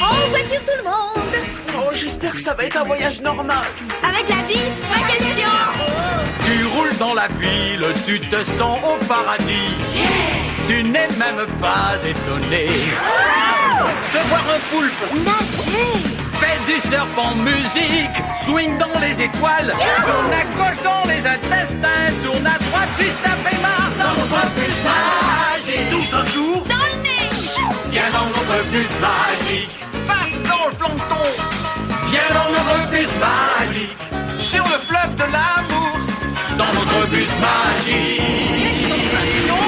En voiture tout le monde. Oh, j'espère que ça va être un voyage normal. Avec la vie, pas question. Tu roules dans la ville, tu te sens au paradis. Tu n'es même pas étonné de voir un poulpe Nager. fait du surf en musique, swing dans les étoiles, tourne à gauche dans les intestins, tourne à droite juste après marre dans notre bus magique. Tout un jour, Dans le nez. Viens dans notre bus magique, passe dans le plancton. Viens dans notre bus magique, sur le fleuve de l'amour. dans notre bus magique. Quelle sensation!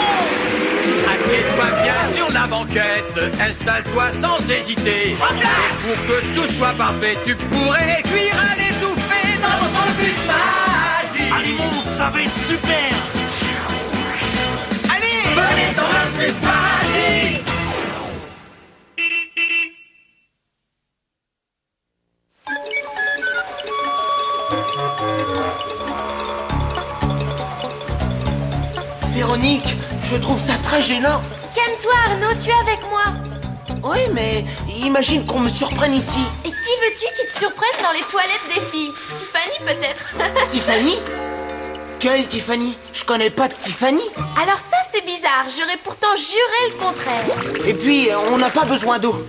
Assieds-toi bien sur la banquette, installe-toi sans hésiter. Et pour que tout soit parfait, tu pourrais cuire à l'étouffée dans notre bus magique. Allez, monte, ça va être super! Allez! Venez dans notre bus magique. Véronique, je trouve ça très gênant. Calme-toi Arnaud, tu es avec moi. Oui, mais imagine qu'on me surprenne ici. Et qui veux-tu qui te surprenne dans les toilettes des filles? Tiffany peut-être. Tiffany? Quelle Tiffany? Je connais pas de Tiffany. Alors ça c'est bizarre, j'aurais pourtant juré le contraire. Et puis, on n'a pas besoin d'eau.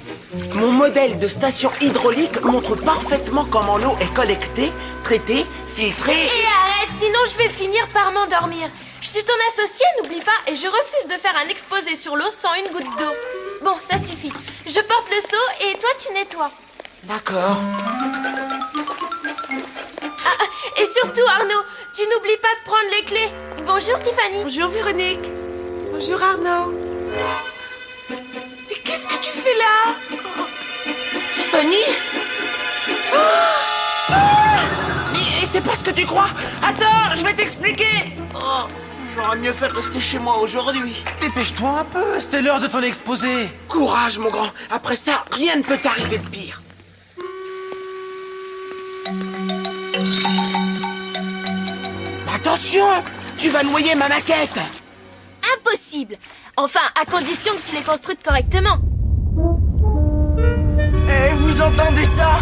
Mon modèle de station hydraulique montre parfaitement comment l'eau est collectée, traitée, filtrée. Et arrête, sinon je vais finir par m'endormir. Je suis ton associé, n'oublie pas, et je refuse de faire un exposé sur l'eau sans une goutte d'eau. Bon, ça suffit. Je porte le seau et toi tu nettoies. D'accord. Et surtout Arnaud, tu n'oublies pas de prendre les clés. Bonjour Tiffany. Bonjour Véronique. Bonjour Arnaud. Mais qu'est-ce que tu fais là? Tiffany? Mais c'est pas ce que tu crois. Attends, je vais t'expliquer. Oh, j'aurais mieux fait de rester chez moi aujourd'hui. Dépêche-toi un peu, c'est l'heure de ton exposé. Courage, mon grand. Après ça, rien ne peut t'arriver de pire. Attention, tu vas noyer ma maquette. Impossible. Enfin, à condition que tu l'aies construite correctement. Et vous entendez ça?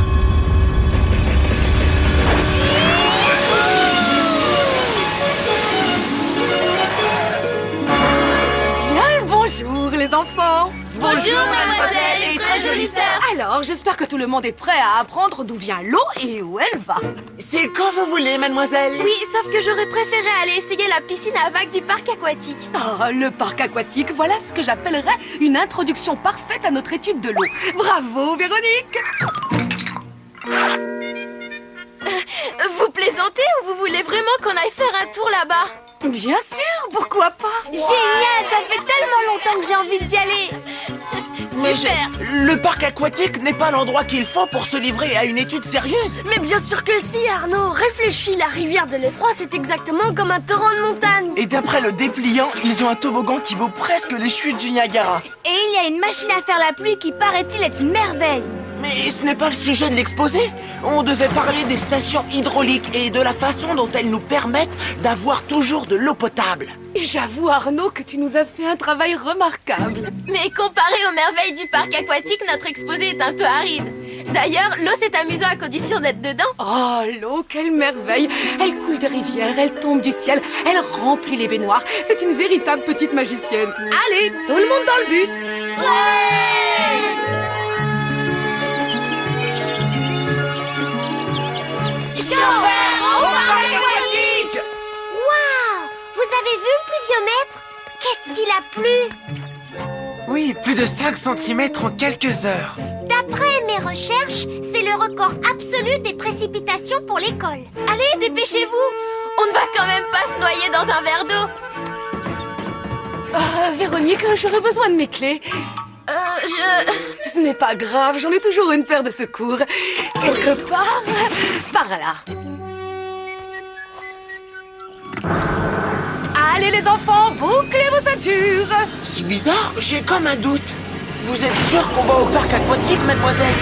Bien le bonjour les enfants. Bonjour mademoiselle et très jolie sœur. Alors, j'espère que tout le monde est prêt à apprendre d'où vient l'eau et où elle va. C'est quand vous voulez, mademoiselle. Oui, sauf que j'aurais préféré aller essayer la piscine à vagues du parc aquatique. Oh, le parc aquatique, voilà ce que j'appellerais une introduction parfaite à notre étude de l'eau. Bravo Véronique. Vous plaisantez ou vous voulez vraiment qu'on aille faire un tour là-bas? Bien sûr, pourquoi pas? Génial, ça fait tellement longtemps que j'ai envie d'y aller. Super. Le parc aquatique n'est pas l'endroit qu'il faut pour se livrer à une étude sérieuse. Mais bien sûr que si, Arnaud. Réfléchis, la rivière de l'Effroi, c'est exactement comme un torrent de montagne. Et d'après le dépliant, ils ont un toboggan qui vaut presque les chutes du Niagara. Et il y a une machine à faire la pluie qui, paraît-il, est une merveille. Mais ce n'est pas le sujet de l'exposé. On devait parler des stations hydrauliques et de la façon dont elles nous permettent d'avoir toujours de l'eau potable. J'avoue Arnaud que tu nous as fait un travail remarquable. Mais comparé aux merveilles du parc aquatique, notre exposé est un peu aride. D'ailleurs, l'eau c'est amusant à condition d'être dedans. Oh, l'eau, quelle merveille! Elle coule des rivières, elle tombe du ciel, elle remplit les baignoires. C'est une véritable petite magicienne. Allez, tout le monde dans le bus! Waouh! Vous avez vu le pluviomètre? Qu'est-ce qu'il a plu? Oui, plus de 5 cm en quelques heures. D'après mes recherches, c'est le record absolu des précipitations pour l'école. Allez, dépêchez-vous! On ne va quand même pas se noyer dans un verre d'eau. Véronique, j'aurais besoin de mes clés. Ce n'est pas grave, j'en ai toujours une paire de secours. Quelque part, par là. Allez les enfants, bouclez vos ceintures. C'est bizarre, j'ai comme un doute. Vous êtes sûr qu'on va au parc aquatique, mademoiselle?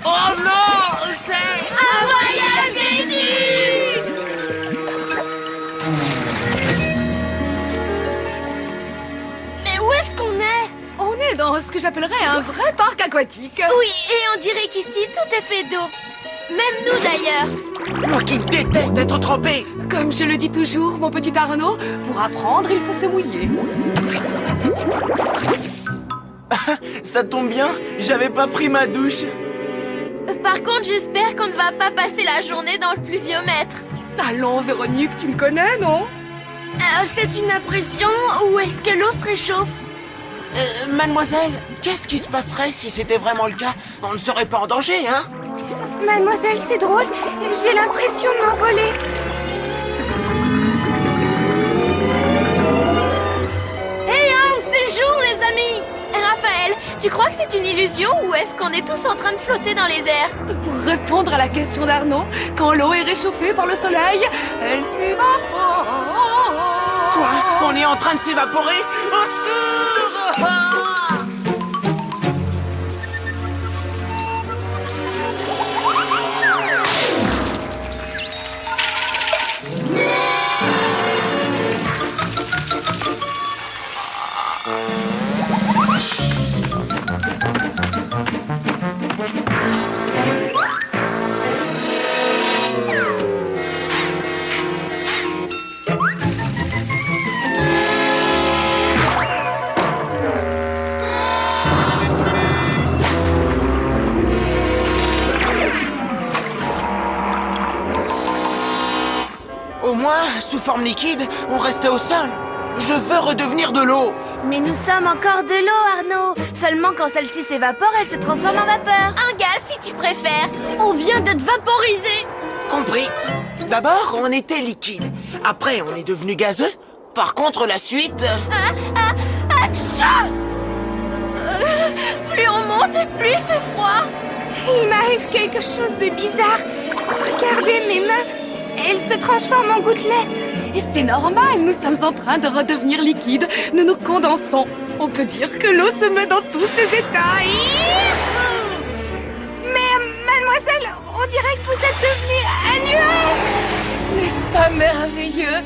Oh non, c'est Un voyage des nuits! Mais où est-ce qu'on est? dans ce que j'appellerais un vrai parc aquatique. Oui, et on dirait qu'ici, tout est fait d'eau. Même nous, d'ailleurs. Moi qui déteste être trempé. Comme je le dis toujours, mon petit Arnaud, pour apprendre, il faut se mouiller. Ça tombe bien, j'avais pas pris ma douche. Par contre, j'espère qu'on ne va pas passer la journée dans le pluviomètre. Allons, Véronique, tu me connais, non? C'est une impression ou est-ce que l'eau se réchauffe? Mademoiselle, qu'est-ce qui se passerait si c'était vraiment le cas? On ne serait pas en danger, hein? Mademoiselle, c'est drôle. J'ai l'impression de m'envoler. Hey, c'est jour, les amis! Raphaël, tu crois que c'est une illusion ou est-ce qu'on est tous en train de flotter dans les airs? Pour répondre à la question d'Arnaud, quand l'eau est réchauffée par le soleil, elle s'évapore. Quoi? On est en train de s'évaporer? Au secours! Au moins, sous forme liquide, on restait au sol. Je veux redevenir de l'eau. Mais nous sommes encore de l'eau, Arnaud. Seulement quand celle-ci s'évapore, elle se transforme en vapeur. Un gaz, si tu préfères. On vient d'être vaporisé. Compris. D'abord, on était liquide. Après, on est devenu gazeux. Par contre, la suite... Atcha! Plus on monte, plus il fait froid. Il m'arrive quelque chose de bizarre. Regardez mes mains. Elles se transforment en gouttelettes. Et c'est normal, nous sommes en train de redevenir liquides. Nous nous condensons. On peut dire que l'eau se met dans tous ses états. Mais, mademoiselle, on dirait que vous êtes devenue un nuage. N'est-ce pas merveilleux?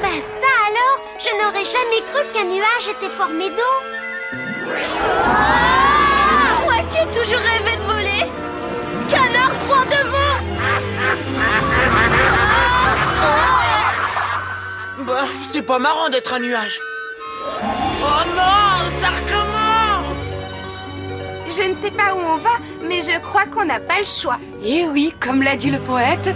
Ben ça alors, je n'aurais jamais cru qu'un nuage était formé d'eau. Moi qui ai toujours rêvé de voler. Canard droit devant. Bah, c'est pas marrant d'être un nuage. Oh non, ça recommence! Je ne sais pas où on va, mais je crois qu'on n'a pas le choix. Et oui, comme l'a dit le poète,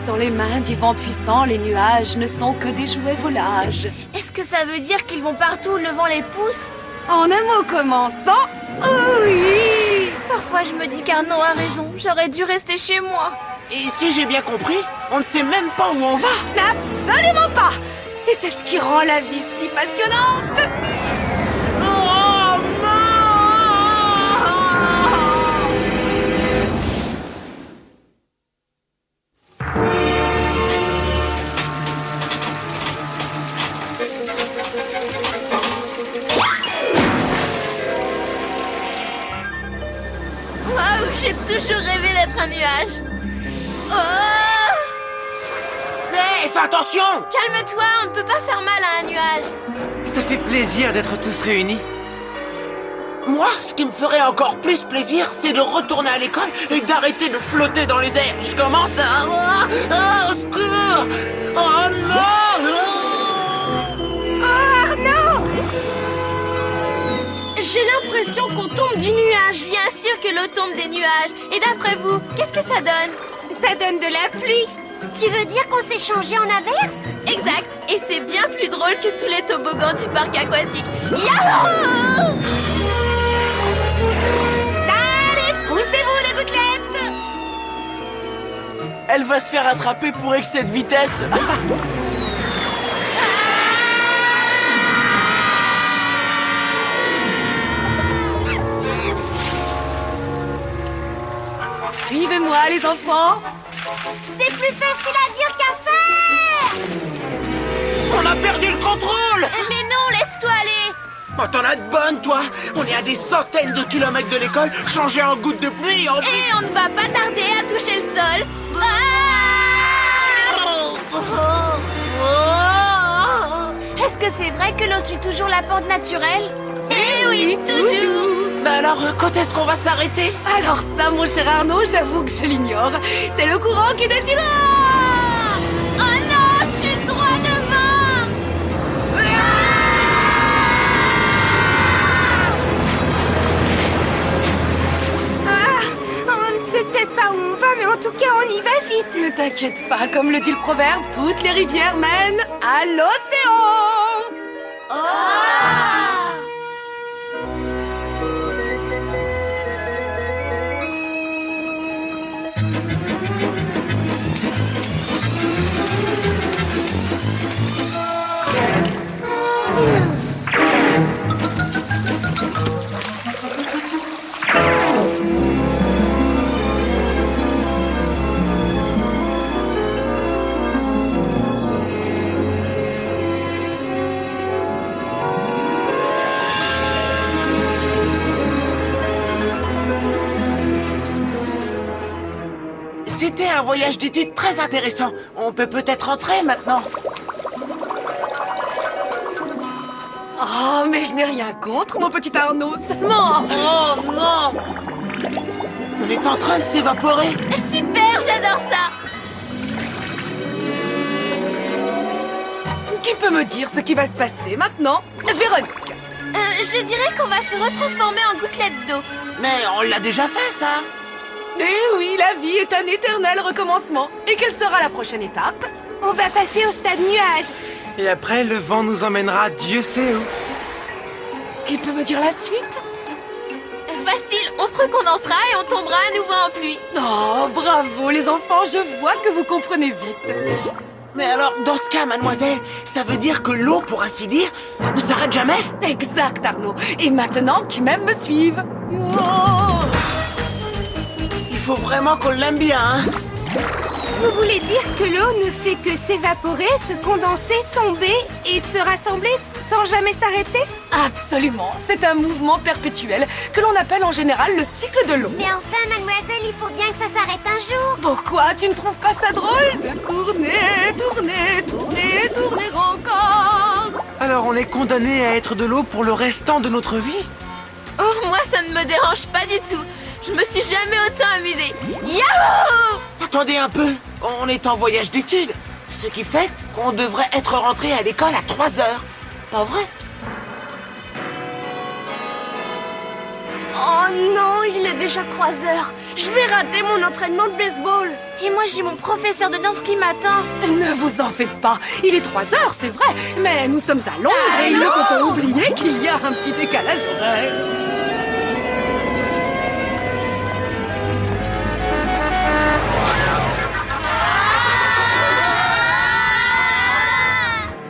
dans les mains du vent puissant, les nuages ne sont que des jouets volages. Est-ce que ça veut dire qu'ils vont partout où le vent les pousse? En un mot commençant, oui! Parfois je me dis qu'Arnaud a raison, j'aurais dû rester chez moi. Et si j'ai bien compris, on ne sait même pas où on va. Absolument pas! Et c'est ce qui rend la vie si passionnante! Oh non! Waouh, j'ai toujours rêvé d'être un nuage. Oh! Hé, fais attention! Calme-toi, on ne peut pas faire mal à un nuage. Ça fait plaisir d'être tous réunis. Moi, ce qui me ferait encore plus plaisir, c'est de retourner à l'école et d'arrêter de flotter dans les airs. Je commence à... au secours! Oh non! Oh, Arnaud! J'ai l'impression qu'on tombe du nuage. Bien sûr que l'eau tombe des nuages. Et d'après vous, qu'est-ce que ça donne? Ça donne de la pluie. Tu veux dire qu'on s'est changé en averse? Exact. Et c'est bien plus drôle que tous les toboggans du parc aquatique. Yahoo! Allez, poussez-vous les gouttelettes! Elle va se faire attraper pour excès de vitesse. Suivez-moi, les enfants! C'est plus facile à dire qu'à faire! On a perdu le contrôle! Mais non, laisse-toi aller! Oh, t'en as de bonnes, toi! On est à des centaines de kilomètres de l'école, changé en gouttes de pluie, en... Et on ne va pas tarder à toucher le sol. Est-ce que c'est vrai que l'eau suit toujours la pente naturelle? Eh oui, toujours. Bah alors, quand est-ce qu'on va s'arrêter? Alors ça, mon cher Arnaud, j'avoue que je l'ignore. C'est le courant qui décidera. Oh non, je suis droit devant. On ne sait peut-être pas où on va, mais en tout cas, on y va vite. Ne t'inquiète pas, comme le dit le proverbe, toutes les rivières mènent à l'océan. C'était un voyage d'études très intéressant. On peut peut-être rentrer maintenant. Oh, mais je n'ai rien contre, mon petit Arnaud, seulement. Oh non! On est en train de s'évaporer. Super, j'adore ça. Qui peut me dire ce qui va se passer maintenant? Véronique. Je dirais qu'on va se retransformer en gouttelettes d'eau. Mais on l'a déjà fait, ça. Eh oui, la vie est un éternel recommencement. Et quelle sera la prochaine étape? On va passer au stade nuage. Et après, le vent nous emmènera Dieu sait où. Qui peut me dire la suite? Facile, on se recondensera et on tombera à nouveau en pluie. Oh, bravo les enfants, je vois que vous comprenez vite. Mais alors, dans ce cas, mademoiselle, ça veut dire que l'eau, pour ainsi dire, ne s'arrête jamais? Exact, Arnaud. Et maintenant, qui même me suivent. Oh, Il faut vraiment qu'on l'aime bien, hein? Vous voulez dire que l'eau ne fait que s'évaporer, se condenser, tomber et se rassembler sans jamais s'arrêter? absolument. C'est un mouvement perpétuel que l'on appelle en général le cycle de l'eau. Mais enfin, mademoiselle, il faut bien que ça s'arrête un jour. Pourquoi tu ne trouves pas ça drôle de tourner, tourner, tourner, tourner encore? Alors on est condamné à être de l'eau pour le restant de notre vie? Oh, moi, ça ne me dérange pas du tout. Je me suis jamais autant amusée. Yahoo! Attendez un peu, on est en voyage d'études. Ce qui fait qu'on devrait être rentré à l'école à 3 heures. Pas vrai? Oh non, il est déjà 3 heures. Je vais rater mon entraînement de baseball. Et moi, j'ai mon professeur de danse qui m'attend. Ne vous en faites pas. Il est 3 heures, c'est vrai. Mais nous sommes à Londres et il ne faut pas oublier qu'il y a un petit décalage horaire.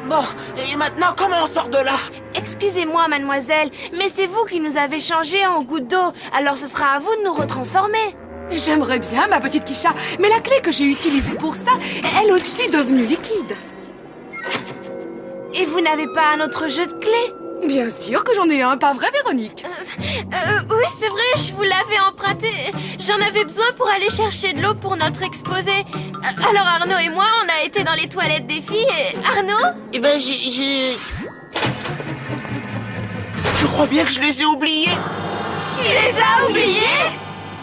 Bon, et maintenant, comment on sort de là? Excusez-moi, mademoiselle, mais c'est vous qui nous avez changés en gouttes d'eau. Alors ce sera à vous de nous retransformer. J'aimerais bien, ma petite Kisha, mais la clé que j'ai utilisée pour ça est elle aussi devenue liquide. Et vous n'avez pas un autre jeu de clés? Bien sûr que j'en ai un, pas vrai, Véronique? Oui, c'est vrai, je vous l'avais emprunté. J'en avais besoin pour aller chercher de l'eau pour notre exposé. Alors Arnaud et moi, on a été dans les toilettes des filles et... Arnaud? Eh ben, j'ai... Je crois bien que je les ai oubliés. Tu les as oubliés?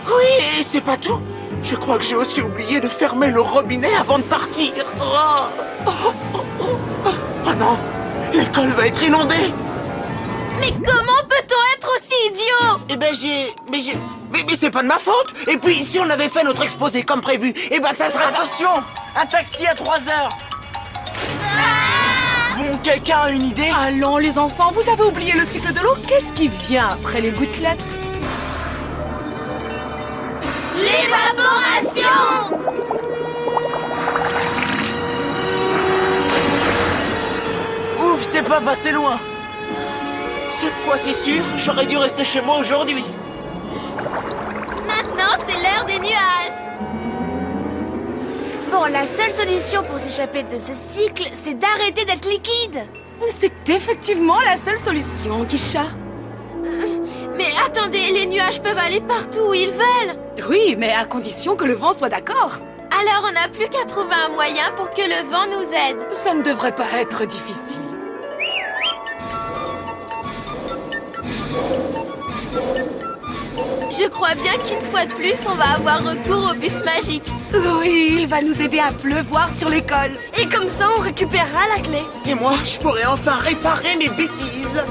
Oui, et c'est pas tout. Je crois que j'ai aussi oublié de fermer le robinet avant de partir. Oh non, l'école va être inondée. Mais comment peut-on être aussi idiot? Eh ben mais c'est pas de ma faute. Et puis si on avait fait notre exposé comme prévu, eh ben ça serait... Attention! Un taxi à 3 heures! Bon, quelqu'un a une idée? Allons, les enfants, vous avez oublié le cycle de l'eau? Qu'est-ce qui vient après les gouttelettes? L'évaporation! Ouf, c'est pas passé loin! Cette fois c'est sûr, j'aurais dû rester chez moi aujourd'hui. Maintenant, c'est l'heure des nuages. Bon, la seule solution pour s'échapper de ce cycle, c'est d'arrêter d'être liquide. C'est effectivement la seule solution, Kisha. Mais attendez, les nuages peuvent aller partout où ils veulent. Oui, mais à condition que le vent soit d'accord. Alors, on n'a plus qu'à trouver un moyen pour que le vent nous aide. Ça ne devrait pas être difficile. Je crois bien qu'une fois de plus, on va avoir recours au bus magique. Oui, il va nous aider à pleuvoir sur l'école. Et comme ça, on récupérera la clé. Et moi, je pourrais enfin réparer mes bêtises.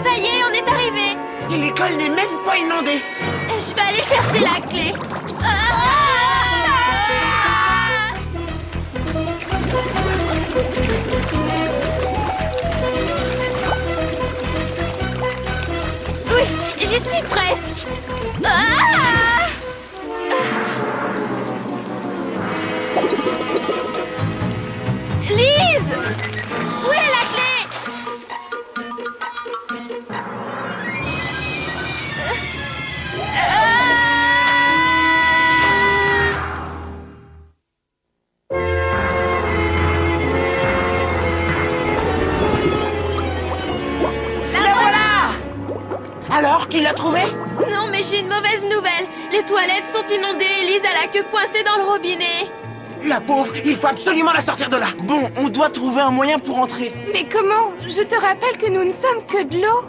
Ça y est, on est arrivé. Et l'école n'est même pas inondée. Je vais aller chercher la clé. Oui, j'y suis presque. Lise! Où est la clé? La voilà! Alors, tu l'as trouvée? Non, mais j'ai une mauvaise nouvelle. Les toilettes sont inondées et Lise a la queue coincée dans le robinet. La pauvre, il faut absolument la sortir de là. Bon, on doit trouver un moyen pour entrer. Mais comment? Je te rappelle que nous ne sommes que de l'eau.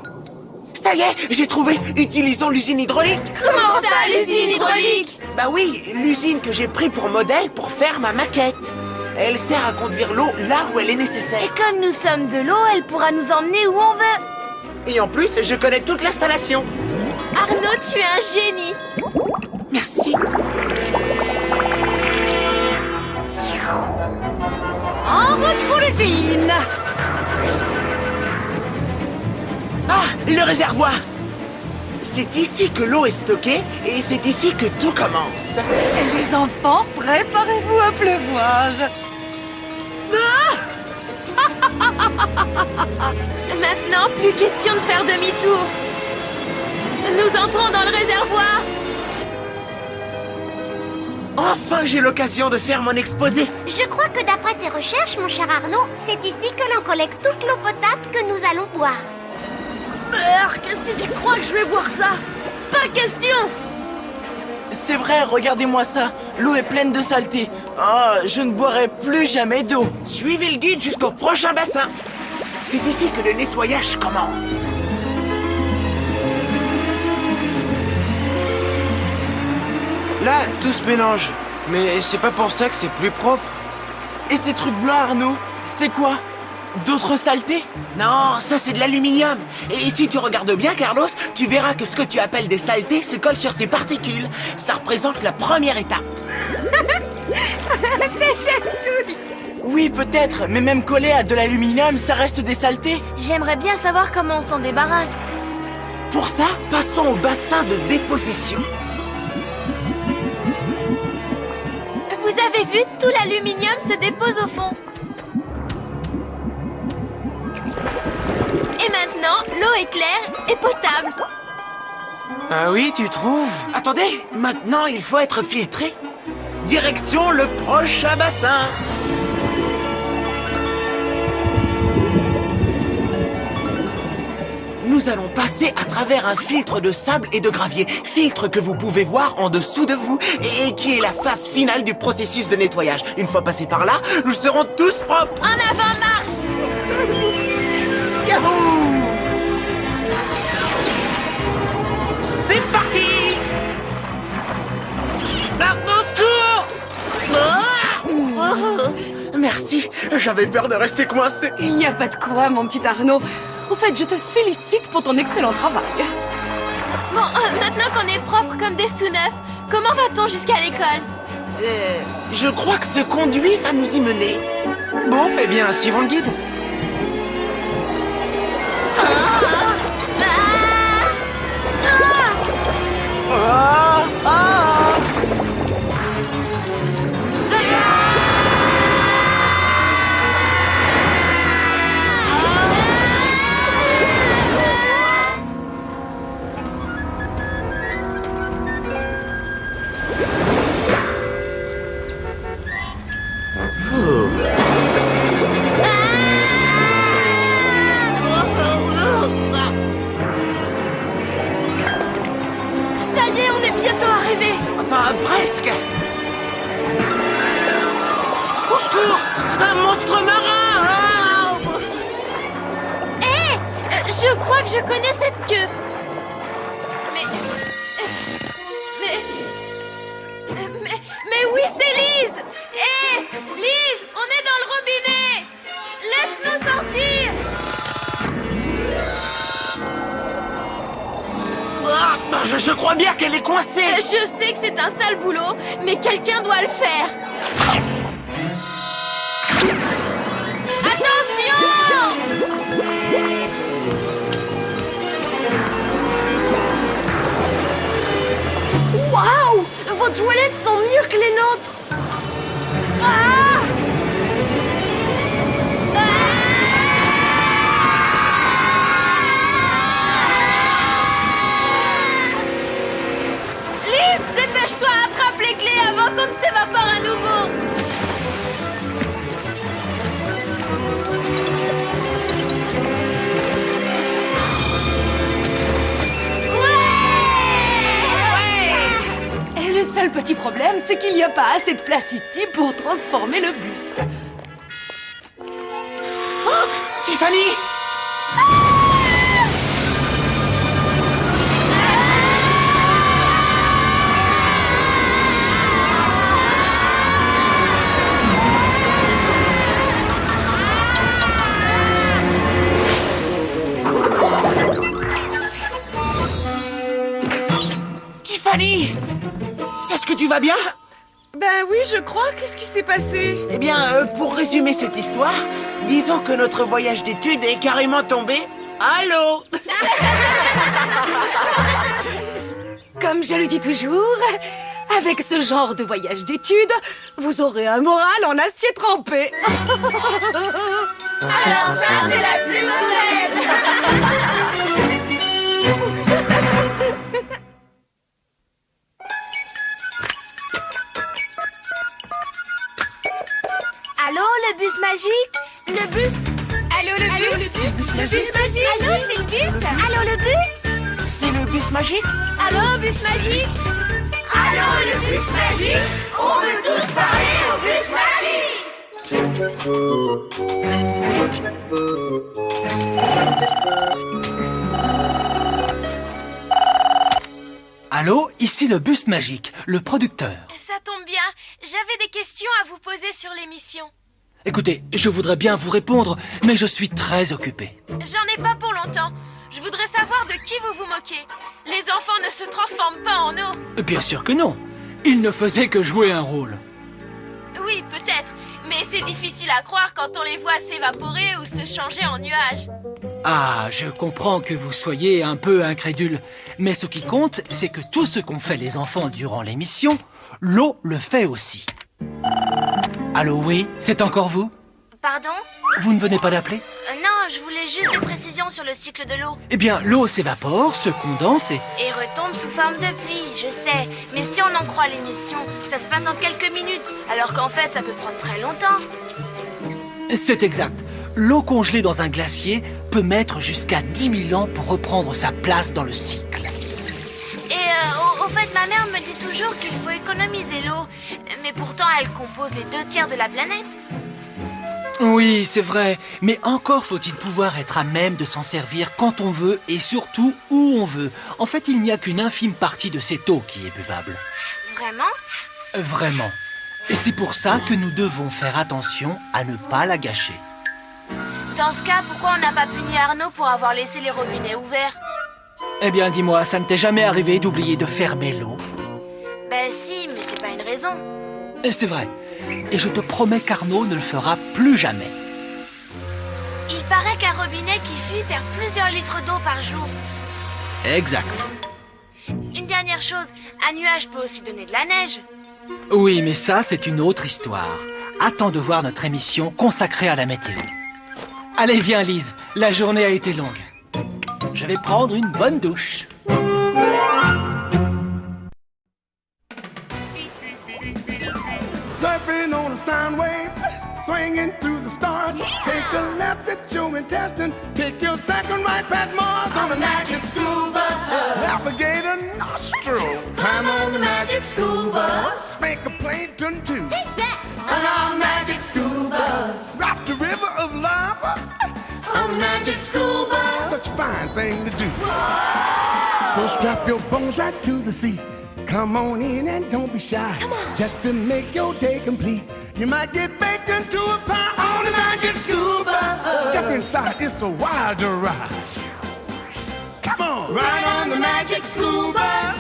Ça y est, j'ai trouvé. Utilisons l'usine hydraulique. Comment ça, l'usine hydraulique? Bah oui, l'usine que j'ai pris pour modèle pour faire ma maquette. Elle sert à conduire l'eau là où elle est nécessaire. Comme nous sommes de l'eau, elle pourra nous emmener où on veut. Et en plus, je connais toute l'installation. Arnaud, tu es un génie. Merci. En route pour l'usine. Ah, le réservoir. C'est ici que l'eau est stockée et c'est ici que tout commence. Les enfants, préparez-vous à pleuvoir. Maintenant, plus question de faire demi-tour. Nous entrons dans le réservoir. Enfin, j'ai l'occasion de faire mon exposé. Je crois que d'après tes recherches, mon cher Arnaud, c'est ici que l'on collecte toute l'eau potable que nous allons boire. Berk, si tu crois que je vais boire ça, pas question. C'est vrai, regardez-moi ça. L'eau est pleine de saleté. Oh, je ne boirai plus jamais d'eau. Suivez le guide jusqu'au prochain bassin. C'est ici que le nettoyage commence. Là, tout se mélange. Mais c'est pas pour ça que c'est plus propre. Et ces trucs blancs, Arnaud, c'est quoi? D'autres saletés? Non, ça c'est de l'aluminium. Et si tu regardes bien, Carlos, tu verras que ce que tu appelles des saletés se colle sur ces particules. Ça représente la première étape. Oui, peut-être, mais même collé à de l'aluminium, ça reste des saletés. J'aimerais bien savoir comment on s'en débarrasse. Pour ça, passons au bassin de déposition. Vous avez vu, tout l'aluminium se dépose au fond. Et maintenant, l'eau est claire et potable. Ah oui, tu trouves? Attendez, maintenant il faut être filtré. Direction le prochain bassin. Nous allons passer à travers un filtre de sable et de gravier. Filtre que vous pouvez voir en dessous de vous et qui est la phase finale du processus de nettoyage. Une fois passé par là, nous serons tous propres. En avant, marche! Yahoo! C'est parti! Arnaud, secours! Merci, j'avais peur de rester coincé. Il n'y a pas de quoi, mon petit Arnaud. Au fait, je te félicite pour ton excellent travail. Bon, maintenant qu'on est propre comme des sous-neufs, comment va-t-on jusqu'à l'école? Je crois que ce conduit va nous y mener. Bon, eh bien, suivons le guide. je connais cette queue. Mais oui, c'est Lise. Hé, Lise, on est dans le robinet. Laisse-nous sortir. Je crois bien qu'elle est coincée. Je sais que c'est un sale boulot, mais quelqu'un doit le faire. Attention! Waouh! Vos toilettes sont mieux que les nôtres. Ah! Lise, dépêche-toi, attrape les clés avant qu'on ne s'évapore à nouveau. Et le seul petit problème, c'est qu'il n'y a pas assez de place ici pour transformer le bus. Tiffany! Tiffany! Est-ce que tu vas bien? Ben oui, je crois. Qu'est-ce qui s'est passé? Eh bien, pour résumer cette histoire, disons que notre voyage d'études est carrément tombé. Allô? Comme je le dis toujours, avec ce genre de voyage d'études, vous aurez un moral en acier trempé. Alors ça, c'est la plus mauvaise. Allô, le bus magique? Le bus? Allô, le bus? Le bus magique? Allô, c'est le bus? Allô, le bus? C'est le bus magique? Allô, bus magique? Allô, le bus magique? On veut tous parler au bus magique! Allô, ici le bus magique, le producteur. Ça tombe bien, j'avais des questions à vous poser sur l'émission. Écoutez, je voudrais bien vous répondre, mais je suis très occupé. J'en ai pas pour longtemps. Je voudrais savoir de qui vous vous moquez. Les enfants ne se transforment pas en eau. Bien sûr que non. Ils ne faisaient que jouer un rôle. Oui, peut-être. Mais c'est difficile à croire quand on les voit s'évaporer ou se changer en nuages. Ah, je comprends que vous soyez un peu incrédule. Mais ce qui compte, c'est que tout ce qu'ont fait les enfants durant l'émission, l'eau le fait aussi. Allô, oui, c'est encore vous? Pardon? Vous ne venez pas d'appeler? Non, je voulais juste des précisions sur le cycle de l'eau. Eh bien, l'eau s'évapore, se condense et... Et retombe sous forme de pluie, je sais. Mais si on en croit l'émission, ça se passe en quelques minutes, alors qu'en fait, ça peut prendre très longtemps. C'est exact. L'eau congelée dans un glacier peut mettre jusqu'à 10 000 ans pour reprendre sa place dans le cycle. Et au fait, ma mère me dit toujours qu'il faut économiser l'eau. Mais pourtant, elle compose les 2/3 de la planète. Oui, c'est vrai, mais encore faut-il pouvoir être à même de s'en servir quand on veut et surtout où on veut. En fait, il n'y a qu'une infime partie de cette eau qui est buvable. Vraiment? Vraiment. Et c'est pour ça que nous devons faire attention à ne pas la gâcher. Dans ce cas, pourquoi on n'a pas puni Arnaud pour avoir laissé les robinets ouverts? Eh bien, dis-moi, ça ne t'est jamais arrivé d'oublier de fermer l'eau? Ben si, mais c'est pas une raison. C'est vrai. Et je te promets qu'Arnaud ne le fera plus jamais. Il paraît qu'un robinet qui fuit perd plusieurs litres d'eau par jour. Exact. Une dernière chose, un nuage peut aussi donner de la neige. Oui, mais ça, c'est une autre histoire. Attends de voir notre émission consacrée à la météo. Allez, viens, Lise. La journée a été longue. Je vais prendre une bonne douche. Surfing on a sound wave, swinging through the stars. Take a left at your intestine, take your second right past Mars on the magic school bus. Navigator nostril, climb on the magic school bus. Make a plankton too. Take that! On our magic school bus. Rock the river of love on the magic school bus. Such fine thing to do. So strap your bones right to the seat. Come on in and don't be shy. Just to make your day complete. You might get baked into a pie on the Magic Scuba. Step inside, it's a wilder ride. Come on, ride on the Magic Scuba.